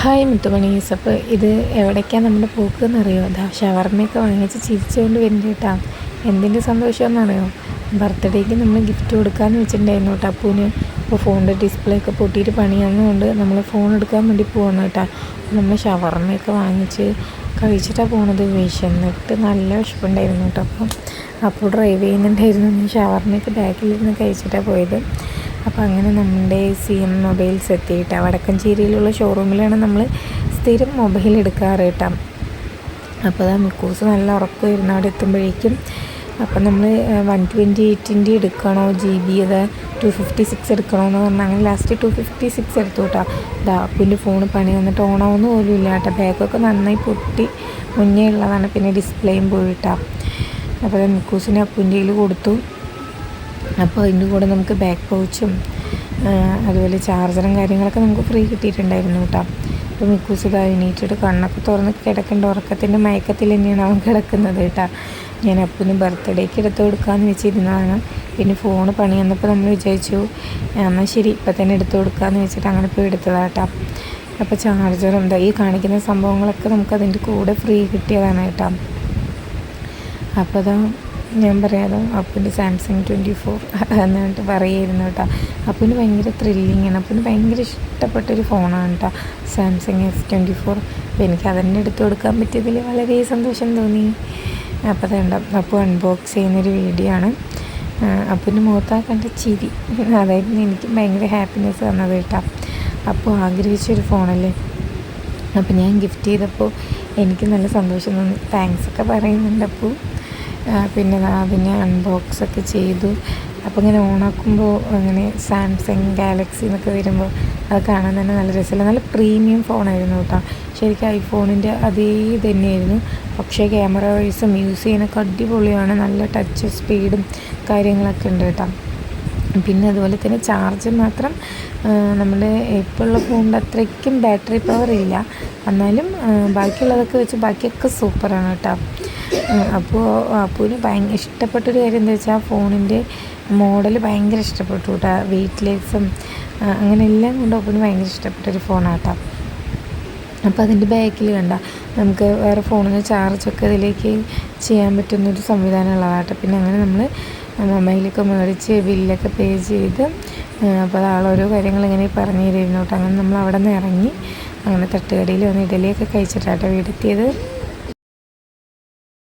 Hi മുത്തുമണീസ്. അപ്പോൾ ഇത് എവിടേക്കാണ് നമ്മുടെ പോക്കെന്നറിയോ? ഷവർമ്മയൊക്കെ വാങ്ങിച്ച് ചിരിച്ചുകൊണ്ട് വരുന്നുണ്ട് കേട്ടോ. എന്തിൻ്റെ സന്തോഷമെന്നറിയോ? ബർത്ത്ഡേക്ക് നമ്മൾ ഗിഫ്റ്റ് കൊടുക്കാമെന്ന് വെച്ചിട്ടുണ്ടായിരുന്നു കേട്ടോ അപ്പൂന്. അപ്പോൾ ഫോണിൻ്റെ ഡിസ്പ്ലേ ഒക്കെ പൊട്ടിയിട്ട് പണിയാവുന്നതുകൊണ്ട് നമ്മൾ ഫോൺ എടുക്കാൻ വേണ്ടി പോകണം കേട്ടോ. നമ്മൾ ഷവർമ്മയൊക്കെ വാങ്ങിച്ച് കഴിച്ചിട്ടാണ് പോണത്. വിശന്നിട്ട് നല്ല വിശപ്പുണ്ടായിരുന്നു കേട്ടോ. അപ്പോൾ ഡ്രൈവ് ചെയ്യുന്നുണ്ടായിരുന്നു. ഞാൻ ഷവർമ്മയൊക്കെ ബാക്കിലിരുന്ന് കഴിച്ചിട്ടാണ് പോയത്. അപ്പോൾ അങ്ങനെ നമ്മുടെ CM മൊബൈൽസ് എത്തിയിട്ടാണ്. വടക്കഞ്ചേരിയിലുള്ള ഷോറൂമിലാണ് നമ്മൾ സ്ഥിരം മൊബൈൽ എടുക്കാറ് കേട്ടോ. അപ്പോൾ അതാ മിക്കൂസ് നല്ല ഉറക്കമായിരുന്നു അവിടെ എത്തുമ്പോഴേക്കും. അപ്പോൾ നമ്മൾ 128 എടുക്കണോ GB, അത് 256 എടുക്കണോ എന്ന് പറഞ്ഞാൽ അങ്ങനെ ലാസ്റ്റ് 256 എടുത്തു കേട്ടോ. അപ്പൂൻ്റെ ഫോൺ പണി വന്നിട്ട് ഓണാവുന്ന പോലും ഇല്ല കേട്ടോ. ബാഗൊക്കെ നന്നായി പൊട്ടി മുന്നേ ഉള്ളതാണ്. പിന്നെ ഡിസ്പ്ലേയും പോയിട്ടാ. അപ്പോൾ മിക്കൂസിന് അപ്പൂൻ്റെ കയ്യിൽ കൊടുത്തു. അപ്പോൾ അതിൻ്റെ കൂടെ നമുക്ക് ബാക്ക് പൗച്ചും അതുപോലെ ചാർജറും കാര്യങ്ങളൊക്കെ നമുക്ക് ഫ്രീ കിട്ടിയിട്ടുണ്ടായിരുന്നു കേട്ടോ. അപ്പോൾ മിക്കൂസ് എണീറ്റിട്ട് കണ്ണൊക്കെ തുറന്ന് കിടക്കേണ്ട ഉറക്കത്തിൻ്റെ മയക്കത്തിൽ തന്നെയാണ് അവൻ കിടക്കുന്നത് കേട്ടോ. ഞാൻ അപ്പൂന് ബർത്ത്ഡേക്ക് എടുത്ത് കൊടുക്കാമെന്ന് വെച്ചിരുന്നതാണ്. പിന്നെ ഫോണ് പണി വന്നപ്പോൾ നമ്മൾ വിചാരിച്ചു എന്നാൽ ശരി ഇപ്പം തന്നെ എടുത്ത് കൊടുക്കാമെന്ന് വെച്ചിട്ട് അങ്ങനെ പോയി എടുത്തതാണ് കേട്ടോ. അപ്പോൾ ചാർജറും എന്താ ഈ കാണിക്കുന്ന സംഭവങ്ങളൊക്കെ നമുക്ക് അതിൻ്റെ കൂടെ ഫ്രീ കിട്ടിയതാണ് കേട്ടോ. അപ്പോൾ അതാ ഞാൻ പറയാതെ അപ്പൂൻ്റെ സാംസങ് 24 എന്നിട്ട് പറയുമായിരുന്നു കേട്ടോ. അപ്പൂന് ഭയങ്കര ത്രില്ലിങ്ങാണ്. അപ്പൂന് ഭയങ്കര ഇഷ്ടപ്പെട്ടൊരു ഫോണാണ് കേട്ടോ സാംസങ് S24. അപ്പോൾ എനിക്ക് അതന്നെ എടുത്തു കൊടുക്കാൻ പറ്റിയതിൽ വളരെ സന്തോഷം തോന്നി. അപ്പോൾ അതുണ്ട് അപ്പോൾ അൺബോക്സ് ചെയ്യുന്നൊരു വീഡിയോ ആണ്. അപ്പൂൻ്റെ മുഖത്താ കണ്ട ചിരി അതായിരുന്നു എനിക്ക് ഭയങ്കര ഹാപ്പിനെസ് തന്നത് കേട്ടോ. അപ്പോൾ ആഗ്രഹിച്ചൊരു ഫോണല്ലേ. അപ്പോൾ ഞാൻ ഗിഫ്റ്റ് ചെയ്തപ്പോൾ എനിക്ക് നല്ല സന്തോഷം തോന്നി. താങ്ക്സൊക്കെ പറയുന്നുണ്ട് അപ്പോൾ. പിന്നെ അൺബോക്സൊക്കെ ചെയ്തു. അപ്പോൾ ഇങ്ങനെ ഓണാക്കുമ്പോൾ അങ്ങനെ സാംസങ് ഗാലക്സി എന്നൊക്കെ വരുമ്പോൾ അത് കാണാൻ തന്നെ നല്ല രസമില്ല. നല്ല പ്രീമിയം ഫോണായിരുന്നു കേട്ടോ. ശരിക്കും ഐഫോണിൻ്റെ അതേ തന്നെയായിരുന്നു. പക്ഷേ ക്യാമറ വൈസും യൂസ് ചെയ്യാനൊക്കെ അടിപൊളിയാണ്. നല്ല ടച്ച് സ്പീഡും കാര്യങ്ങളൊക്കെ ഉണ്ട് കേട്ടോ. പിന്നെ അതുപോലെ തന്നെ ചാർജ് മാത്രം നമ്മുടെ ഇപ്പോൾ ഉള്ള ഫോണിൻ്റെ അത്രയ്ക്കും ബാറ്ററി പവർ ഇല്ല. എന്നാലും ബാക്കിയുള്ളതൊക്കെ വെച്ച് ബാക്കിയൊക്കെ സൂപ്പറാണ് കേട്ടോ. അപ്പോൾ അപ്പൂന് ഭയങ്കര ഇഷ്ടപ്പെട്ടൊരു കാര്യം എന്താ വെച്ചാൽ ഫോണിൻ്റെ മോഡൽ ഭയങ്കര ഇഷ്ടപ്പെട്ടു കേട്ടോ. വെയ്റ്റ്ലെസ്സും അങ്ങനെ എല്ലാം കൊണ്ട് അപ്പൂന് ഭയങ്കര ഇഷ്ടപ്പെട്ടൊരു ഫോണാണ് കേട്ടോ. അപ്പോൾ അതിൻ്റെ ബാക്കിൽ കണ്ട നമുക്ക് വേറെ ഫോണിൽ നിന്ന് ചാർജൊക്കെ ഇതിലേക്ക് ചെയ്യാൻ പറ്റുന്നൊരു സംവിധാനം ഉള്ളതാട്ടോ. പിന്നെ അങ്ങനെ നമ്മൾ മൊബൈലൊക്കെ മേടിച്ച് ബില്ലൊക്കെ പേ ചെയ്ത് അപ്പോൾ അത് ഓരോ കാര്യങ്ങൾ ഇങ്ങനെ പറഞ്ഞു തരുന്നു കേട്ടോ. അങ്ങനെ നമ്മൾ അവിടെ നിന്ന് ഇറങ്ങി അങ്ങനെ തട്ടുകടയിൽ വന്ന് ഇഡലിയൊക്കെ കഴിച്ചിട്ടാട്ടോ വീടെത്തിയത്.